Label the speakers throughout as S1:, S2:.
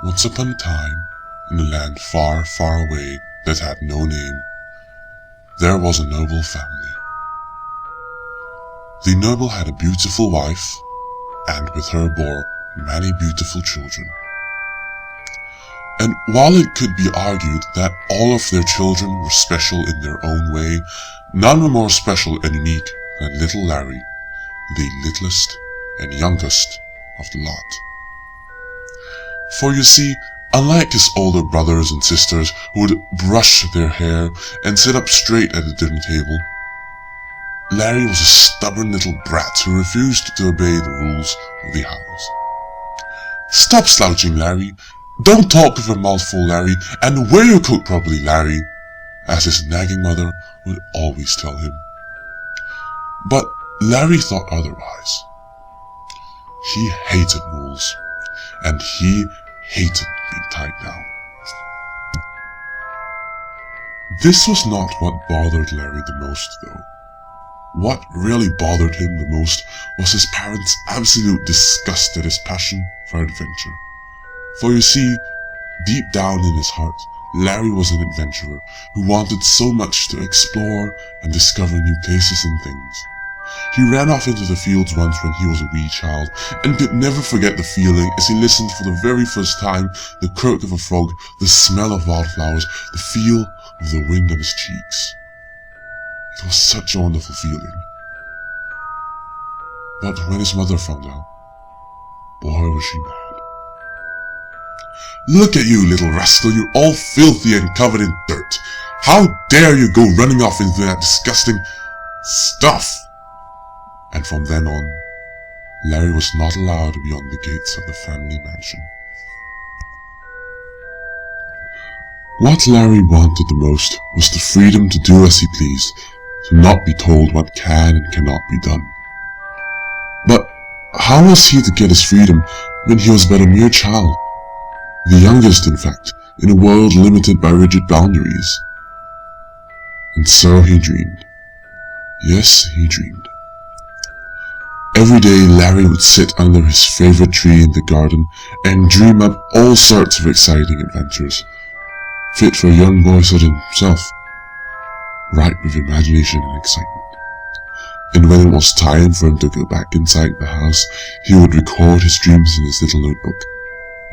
S1: Once upon a time, in a land far, far away that had no name, there was a noble family. The noble had a beautiful wife, and with her bore many beautiful children. And while it could be argued that all of their children were special in their own way, none were more special and unique than little Larry, the littlest and youngest of the lot. For you see, unlike his older brothers and sisters who would brush their hair and sit up straight at the dinner table, Larry was a stubborn little brat who refused to obey the rules of the house. "Stop slouching, Larry. Don't talk with a mouth full, Larry, and wear your coat properly, Larry," as his nagging mother would always tell him. But Larry thought otherwise. He hated rules, and he hated being tied down. This was not what bothered Larry the most, though. What really bothered him the most was his parents' absolute disgust at his passion for adventure. For you see, deep down in his heart, Larry was an adventurer who wanted so much to explore and discover new places and things. He ran off into the fields once when he was a wee child, and could never forget the feeling as he listened for the very first time the croak of a frog, the smell of wildflowers, the feel of the wind on his cheeks. It was such a wonderful feeling. But when his mother found out, boy was she mad. "Look at you, little rascal, you're all filthy and covered in dirt. How dare you go running off into that disgusting stuff?" And from then on, Larry was not allowed beyond the gates of the family mansion. What Larry wanted the most was the freedom to do as he pleased, to not be told what can and cannot be done. But how was he to get his freedom when he was but a mere child? The youngest, in fact, in a world limited by rigid boundaries. And so he dreamed. Yes, he dreamed. Every day Larry would sit under his favorite tree in the garden and dream up all sorts of exciting adventures, fit for a young boy such as himself, ripe with imagination and excitement. And when it was time for him to go back inside the house, he would record his dreams in his little notebook,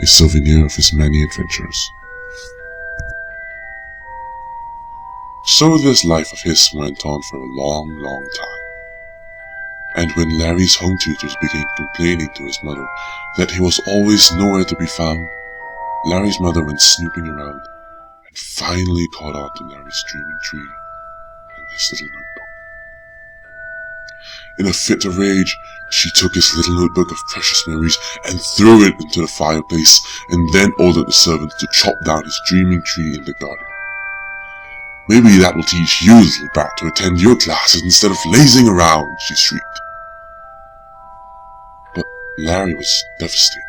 S1: a souvenir of his many adventures. So this life of his went on for a long, long time. And when Larry's home tutors began complaining to his mother that he was always nowhere to be found, Larry's mother went snooping around and finally caught on to Larry's dreaming tree and his little notebook. In a fit of rage, she took his little notebook of precious memories and threw it into the fireplace, and then ordered the servants to chop down his dreaming tree in the garden. "Maybe that will teach you, little brat, to attend your classes instead of lazing around," she shrieked. But Larry was devastated.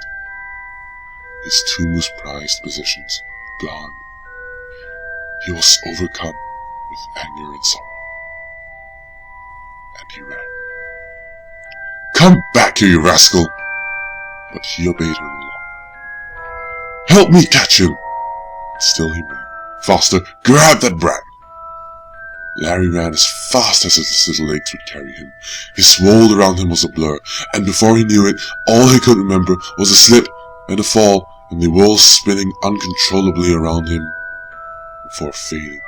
S1: His two most prized possessions gone. He was overcome with anger and sorrow. And he ran. "Come back here, you rascal!" But he obeyed her no longer. "Help me catch him!" Still he ran. "Faster! Grab that brat!" Larry ran as fast as his little legs would carry him. His world around him was a blur, and before he knew it, all he could remember was a slip and a fall, and the world spinning uncontrollably around him before fading